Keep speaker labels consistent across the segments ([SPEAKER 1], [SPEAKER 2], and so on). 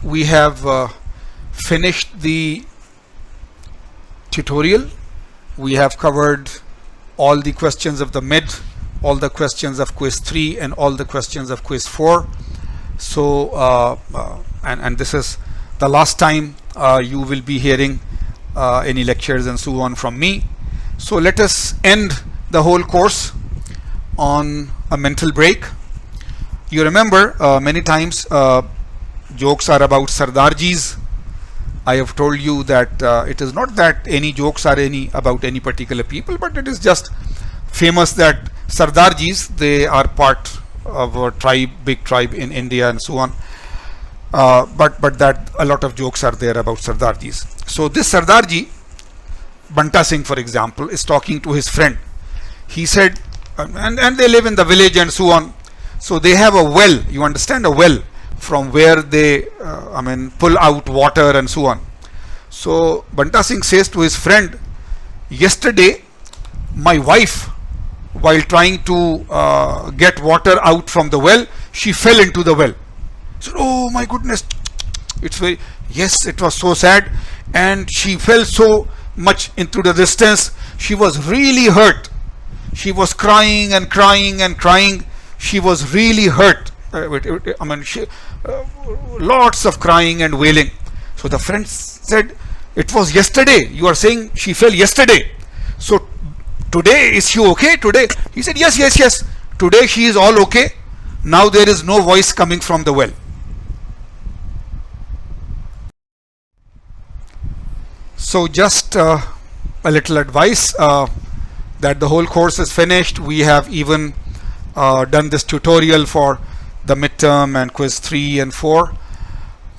[SPEAKER 1] we have finished the tutorial. We have covered all the questions of the mid, all the questions of quiz 3 and all the questions of quiz 4. So and this is the last time you will be hearing any lectures and so on from me. So let us end the whole course on a mental break. You remember many times jokes are about Sardarjis. I have told you that it is not that any jokes are about any particular people, but it is just famous that Sardarjis, they are part of a tribe, big tribe in India and so on. But that a lot of jokes are there about Sardarjis. So this Sardarji, Banta Singh for example, is talking to his friend. He said, and they live in the village and so on. So they have a well, you understand, a well from where they pull out water and so on. So Banta Singh says to his friend, yesterday my wife, while trying to get water out from the well, she fell into the well. So, oh my goodness, yes, it was so sad, and she fell so much into the distance. She was really hurt. She was crying and crying and crying. She was really hurt. Lots of crying and wailing. So the friend said, it was yesterday. You are saying she fell yesterday. So today, is she okay today? He said, yes. Today she is all okay. Now there is no voice coming from the well. So just a little advice that the whole course is finished. We have even done this tutorial for the midterm and quiz 3 and 4.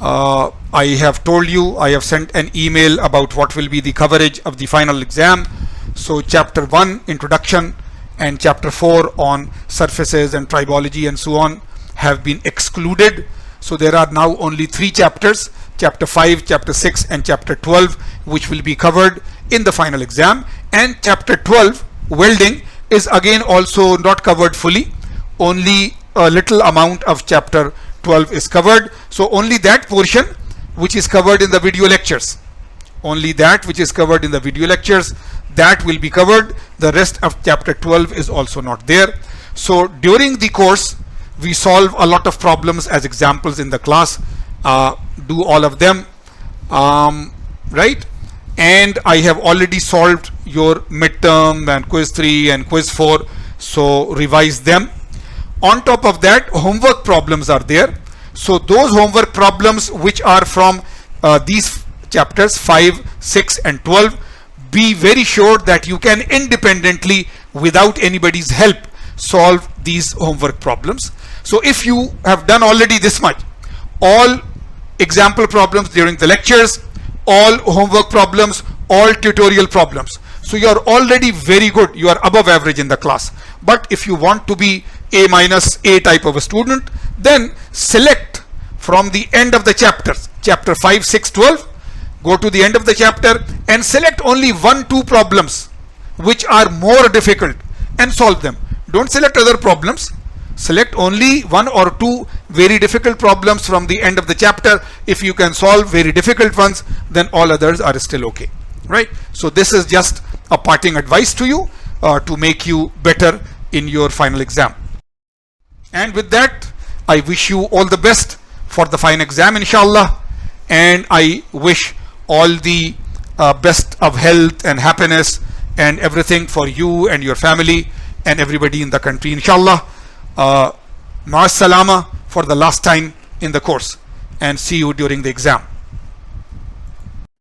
[SPEAKER 1] I have told you, I have sent an email about what will be the coverage of the final exam. So chapter 1 introduction and chapter 4 on surfaces and tribology and so on have been excluded. So there are now only 3 chapters, chapter 5, chapter 6 and chapter 12, which will be covered in the final exam. And chapter 12, welding, is again also not covered fully. Only a little amount of chapter 12 is covered. So only that portion which is covered in the video lectures, only that which is covered in the video lectures, that will be covered. The rest of chapter 12 is also not there. So during the course we solve a lot of problems as examples in the class. Do all of them, right? And I have already solved your midterm and quiz 3 and quiz 4, so revise them. On top of that, homework problems are there. So those homework problems which are from these chapters 5, 6 and 12, be very sure that you can independently, without anybody's help, solve these homework problems. So if you have done already this much, all example problems during the lectures, all homework problems, all tutorial problems, so you are already very good, you are above average in the class. But if you want to be A- type of a student, then select from the end of the chapters, chapter 5, 6, 12, go to the end of the chapter and select only 1-2 problems which are more difficult and solve them. Don't select other problems. Select only 1 or 2 very difficult problems from the end of the chapter. If you can solve very difficult ones, then all others are still okay, right? So this is just a parting advice to you to make you better in your final exam. And with that, I wish you all the best for the final exam, inshallah, and I wish all the best of health and happiness and everything for you and your family and everybody in the country, inshallah. Ma'as salama for the last time in the course, and see you during the exam.